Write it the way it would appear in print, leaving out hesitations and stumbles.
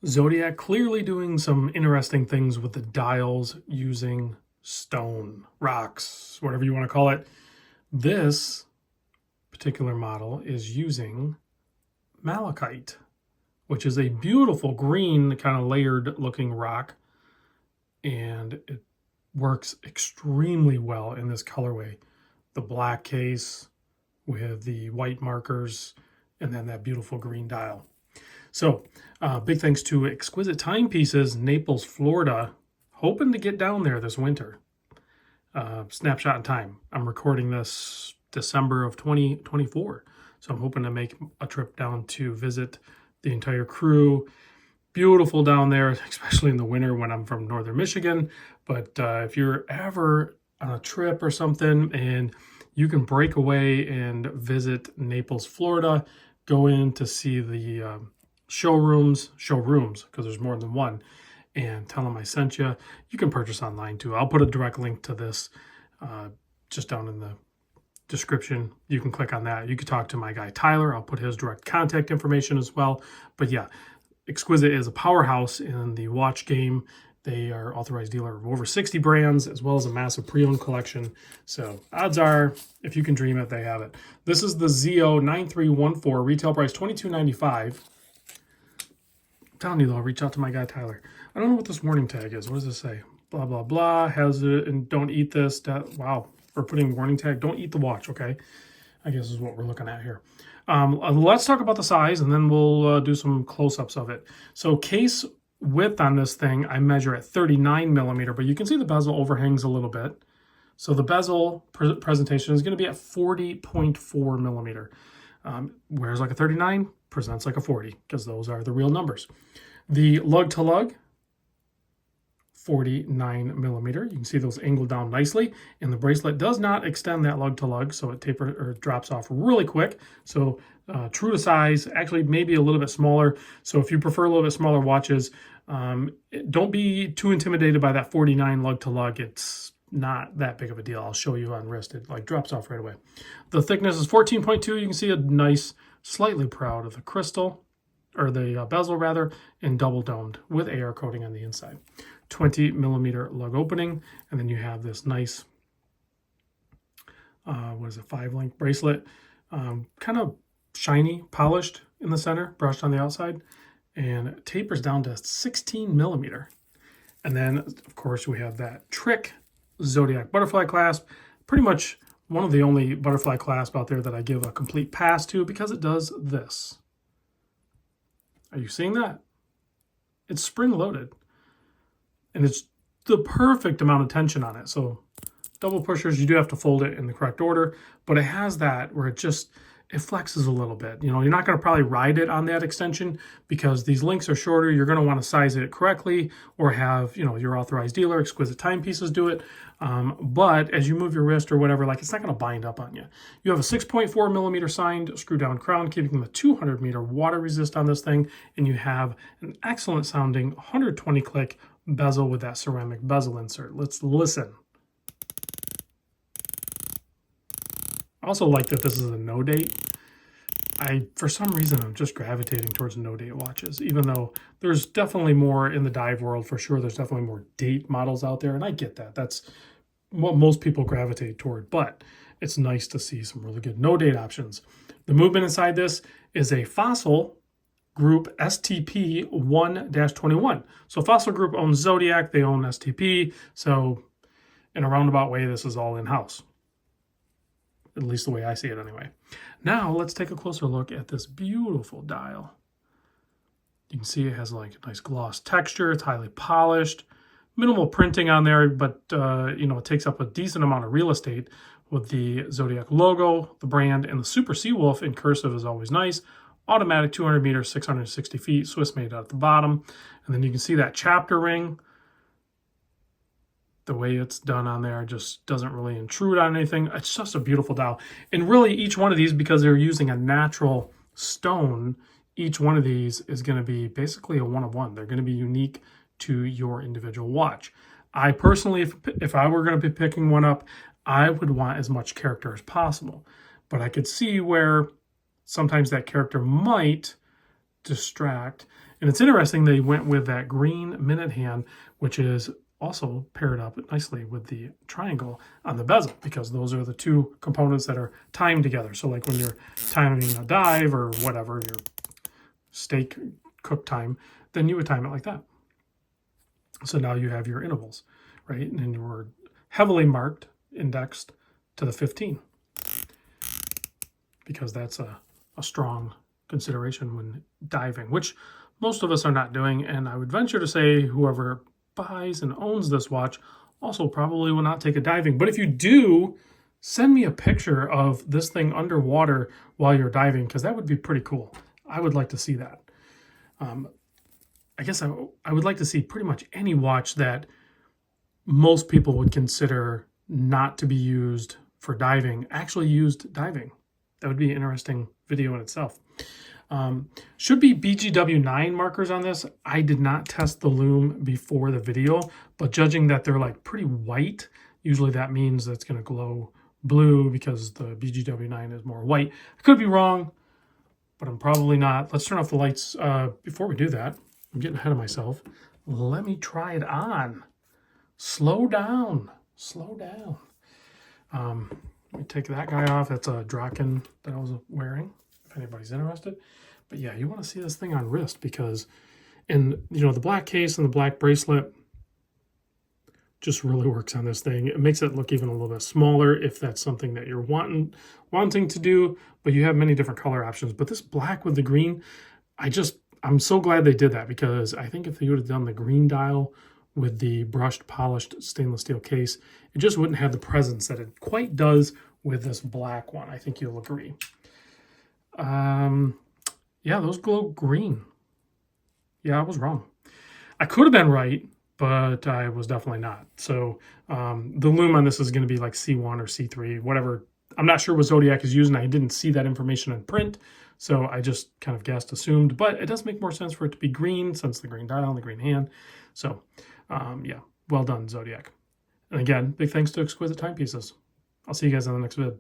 Zodiac clearly doing some interesting things with the dials using stone, rocks, whatever you want to call it. This particular model is using Malachite, which is a beautiful green kind of layered looking rock. And it works extremely well in this colorway. The black case with the white markers and then that beautiful green dial. So big thanks to Exquisite Timepieces, Naples, Florida. Hoping to get down there this winter. Snapshot in time. I'm recording this December of 2024. So I'm hoping to make a trip down to visit the entire crew. Beautiful down there, especially in the winter when I'm from northern Michigan. But if you're ever on a trip or something and you can break away and visit Naples, Florida, go in to see the showrooms, because there's more than one, and tell them I sent you. You can purchase online too. I'll put a direct link to this just down in the description. You can click on that. You can talk to my guy Tyler. I'll put his direct contact information as well. But yeah, Exquisite is a powerhouse in the watch game. They are authorized dealer of over 60 brands, as well as a massive pre-owned collection. So odds are, if you can dream it, they have it. This is the ZO9314, retail price $22.95. I'm telling you though, I'll reach out to my guy Tyler. I don't know what this warning tag is. What does it say? Blah, blah, blah, has it, and don't eat this. Wow, for putting warning tag, don't eat the watch, okay? I guess is what we're looking at here. Let's talk about the size, and then we'll do some close-ups of it. So case width on this thing, I measure at 39 millimeter, but you can see the bezel overhangs a little bit. So the bezel presentation is going to be at 40.4 millimeter, whereas like a 39 presents like a 40, because those are the real numbers. The lug-to-lug, 49 millimeter. You can see those angled down nicely, and the bracelet does not extend that lug to lug, so it tapers or drops off really quick. So true to size, actually maybe a little bit smaller. So if you prefer a little bit smaller watches, don't be too intimidated by that 49 lug to lug. It's not that big of a deal. I'll show you on wrist. It like drops off right away. The thickness is 14.2. You can see a nice, slightly proud of the crystal, or the bezel rather, and double domed with AR coating on the inside. 20 millimeter lug opening, and then you have this nice, 5-link bracelet, kind of shiny, polished in the center, brushed on the outside, and it tapers down to 16 millimeter. And then, of course, we have that trick Zodiac butterfly clasp, pretty much one of the only butterfly clasp out there that I give a complete pass to because it does this. Are you seeing that? It's spring-loaded. And it's the perfect amount of tension on it. So double pushers, you do have to fold it in the correct order, but it has that where it flexes a little bit. You know, you're not going to probably ride it on that extension because these links are shorter. You're going to want to size it correctly or have, you know, your authorized dealer, Exquisite Timepieces, do it. But as you move your wrist or whatever, like it's not going to bind up on you. You have a 6.4 millimeter signed screw down crown, keeping the 200 meter water resist on this thing. And you have an excellent sounding 120 click bezel with that ceramic bezel insert. Let's listen. I also like that this is a no date. For some reason, I'm just gravitating towards no date watches, even though there's definitely more in the dive world for sure. There's definitely more date models out there, and I get that. That's what most people gravitate toward, but it's nice to see some really good no date options. The movement inside this is a Fossil Group STP 1-21. So Fossil Group owns Zodiac, they own STP. So in a roundabout way, this is all in-house. At least the way I see it anyway. Now let's take a closer look at this beautiful dial. You can see it has like a nice gloss texture. It's highly polished. Minimal printing on there, but you know, it takes up a decent amount of real estate with the Zodiac logo, the brand, and the Super Seawolf in cursive is always nice. Automatic 200 meters, 660 feet, Swiss made at the bottom. And then you can see that chapter ring. The way it's done on there just doesn't really intrude on anything. It's just a beautiful dial. And really each one of these, because they're using a natural stone, each one of these is going to be basically a one-of-one. They're going to be unique to your individual watch. I personally, if I were going to be picking one up, I would want as much character as possible. But I could see where sometimes that character might distract. And it's interesting they went with that green minute hand, which is also paired up nicely with the triangle on the bezel, because those are the two components that are timed together. So like when you're timing a dive or whatever, your steak cook time, then you would time it like that. So now you have your intervals, right? And you were heavily marked, indexed to the 15, because that's a strong consideration when diving, which most of us are not doing. And I would venture to say whoever buys and owns this watch also probably will not take a diving. But if you do, send me a picture of this thing underwater while you're diving, because that would be pretty cool. I would like to see that. I guess I would like to see pretty much any watch that most people would consider not to be used for diving, actually used diving. That would be an interesting video in itself. Should be BGW9 markers on this. I did not test the lume before the video, but judging that they're like pretty white, usually that means that it's going to glow blue because the BGW9 is more white. I could be wrong, but I'm probably not. Let's turn off the lights. Before we do that, I'm getting ahead of myself. Let me try it on. Slow down. Slow down. Let me take that guy off. That's a Draken that I was wearing, if anybody's interested. But yeah, you want to see this thing on wrist, because the black case and the black bracelet just really works on this thing. It makes it look even a little bit smaller if that's something that you're wanting to do, but you have many different color options. But this black with the green, I'm so glad they did that, because I think if they would have done the green dial with the brushed, polished stainless steel case, it just wouldn't have the presence that it quite does with this black one. I think you'll agree. Yeah, those glow green. Yeah, I was wrong. I could have been right, but I was definitely not. So the lume on this is going to be like C1 or C3, whatever. I'm not sure what Zodiac is using. I didn't see that information in print, so I just kind of guessed, assumed. But it does make more sense for it to be green, since the green dial and the green hand. So yeah, well done, Zodiac. And again, big thanks to Exquisite Timepieces. I'll see you guys in the next vid.